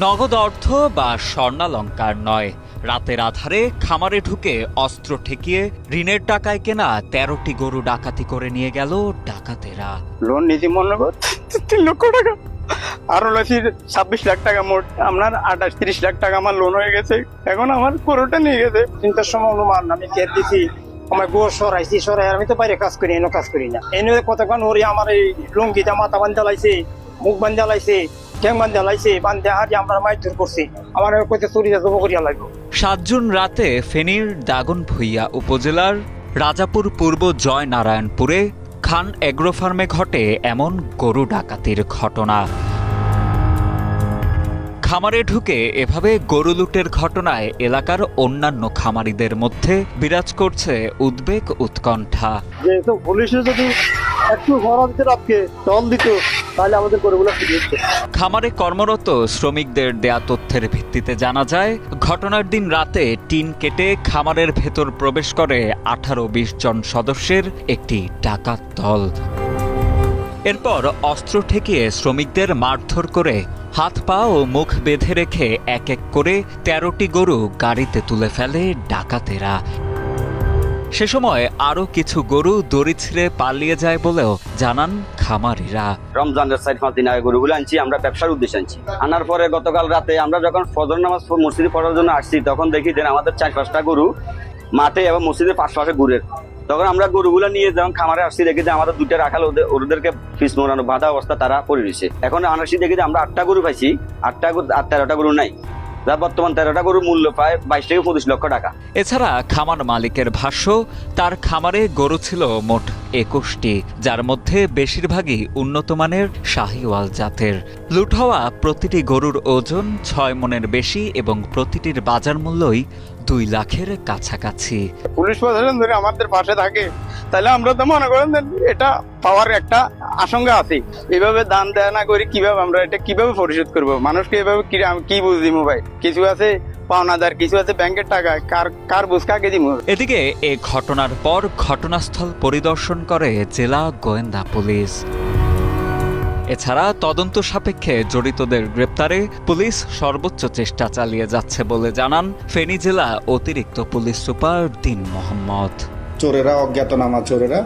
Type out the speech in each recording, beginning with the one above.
নগদ অর্থ বা স্বর্ণালংকার নয়, রাতের আধারে খামারে ঢুকে অস্ত্র ঠেকিয়ে ঋণের টাকায় কেনা 13টি গরু ডাকাতি করে নিয়ে গেল ডাকাতেরা। লোন নিয়েছি মনে কর 3 লক্ষ টাকা, আরো লইছি 26 লাখ টাকা, মোট আপনার 28-30 লাখ টাকা আমার লোন হয়ে গেছে। এখন আমার গরুটা নিয়ে গেছে। চিন্তার সময় অনুমান আমি কেয়ার দিছি, আমার গো সরাইছি, সরাই আমি তো বাইরে কাজ করি, এনে কাজ করি না। এনে কতক্ষণ ওরে আমার এই লুঙ্গিটা মাথা বান্ধা লাইছে, মুখ বান্ধা লাইছে, ঠ্যাং বান্ধা লাইছে, বান্ধে হারিয়ে আমরা মাইর করছি। আমার কইতে চুরিটা জব করিয়া লাগবে। 7 জুন রাতে ফেনীর দাগনভূঞা উপজেলার রাজাপুর পূর্ব জয়নারায়ণপুরে খান এগ্রো ফার্মে ঘটে এমন গরু ডাকাতির ঘটনা। খামারে ঢুকে এভাবে গরু লুটের ঘটনায় এলাকার অন্যান্য খামারিদের মধ্যে বিরাজ করছে উদ্বেগ উৎকণ্ঠা। যেহেতু পুলিশে যদি একটু ঘোরা দিতে রাতকে টল দিত তাহলে আমাদের গরুগুলো ফিরে যেত। খামারে কর্মরত শ্রমিকদের দেয়া তথ্যের ভিত্তিতে জানা যায়, ঘটনার দিন রাতে টিন কেটে খামারের ভেতর প্রবেশ করে 18-20 জন সদস্যের একটি ডাকাত দল। এরপর অস্ত্র ঠেকিয়ে শ্রমিকদের মারধর করে হাত পা ও মুখ বেঁধে রেখে এক এক করে 13টি গরু গাড়িতে তুলে ফেলে ডাকাতেরা। সে সময় আরও কিছু গরু দড়ি ছিঁড়ে পালিয়ে যায় বলেও জানান খামারিরা। রমজানের 4-5 দিন আগে গরুগুলো আনছি, আমরা ব্যবসার উদ্দেশ্যে আনছি। আনার পরে গতকাল রাতে আমরা যখন ফজর নামাজ মসজিদে পড়ার জন্য আসছি, তখন দেখি যে আমাদের 4-5টা গরু মাঠে এবং মসজিদের পাশে ঘুরে। তখন আমরা গরুগুলো নিয়ে যখন খামারে আসছি, দেখি যে আমাদের 2টা রাখাল ওদেরকে ফিস মোড়ানো বাঁধা অবস্থা তারা পড়ে রয়েছে। এখন আসছি দেখি যে আমরা 8টা গরু পাইছি, 13টা গরু নাই। যার বর্তমান 13টা গরুর মূল্য প্রায় 22-25 লক্ষ টাকা। এছাড়া খামার মালিকের ভাষ্য, তার খামারে গরু ছিল মোট 21টি, যার মধ্যে বেশিরভাগই উন্নত মানের শাহিওয়াল জাতের। লুট হওয়া প্রতিটি গরুর ওজন 6 মনের বেশি এবং প্রতিটির বাজার মূল্যই 2 লাখের কাছাকাছি। পুলিশ প্রশাসন ধরে আমাদের পাশে থাকে, তাহলে আমরা তো মনে করেন এটা পাওয়ার একটা আশঙ্কা আছে। এভাবে দান দেয় না করি কিভাবে আমরা এটা কিভাবে পরিশোধ করব? মানুষকে এভাবে কি বুঝ দিমু ভাই? কিছু আছে পাওনাদার, কিছু আছে ব্যাংকের টাকা, কার বুঝ কাকে দিমু? এদিকে এ ঘটনার পর ঘটনাস্থল পরিদর্শন করে জেলা গোয়েন্দা পুলিশ। এছাড়া তদন্ত সাপেক্ষে জড়িতদের গ্রেপ্তারে পুলিশ সর্বোচ্চ চেষ্টা চালিয়ে যাচ্ছে বলে জানান ফেনী জেলা অতিরিক্ত পুলিশ সুপার দীন মোহাম্মদ। চোরেরা, অজ্ঞাতনামা চোরেরা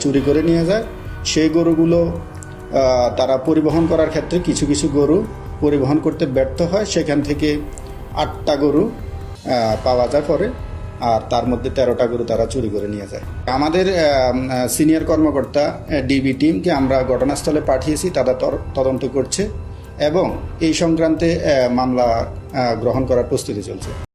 চুরি করে নিয়ে যায়। সেই গরুগুলো তারা পরিবহন করার ক্ষেত্রে কিছু কিছু গরু পরিবহন করতে ব্যর্থ হয়। সেখান থেকে 8টা গরু পাওয়া যায় পরে, আর তার মধ্যে 13টা গরু তারা চুরি করে নিয়ে যায়। আমাদের সিনিয়র কর্মকর্তা ডিবি টিমকে আমরা ঘটনাস্থলে পাঠিয়েছি, তারা তদন্ত করছে এবং এই সংক্রান্তে মামলা গ্রহণ করার প্রস্তুতি চলছে।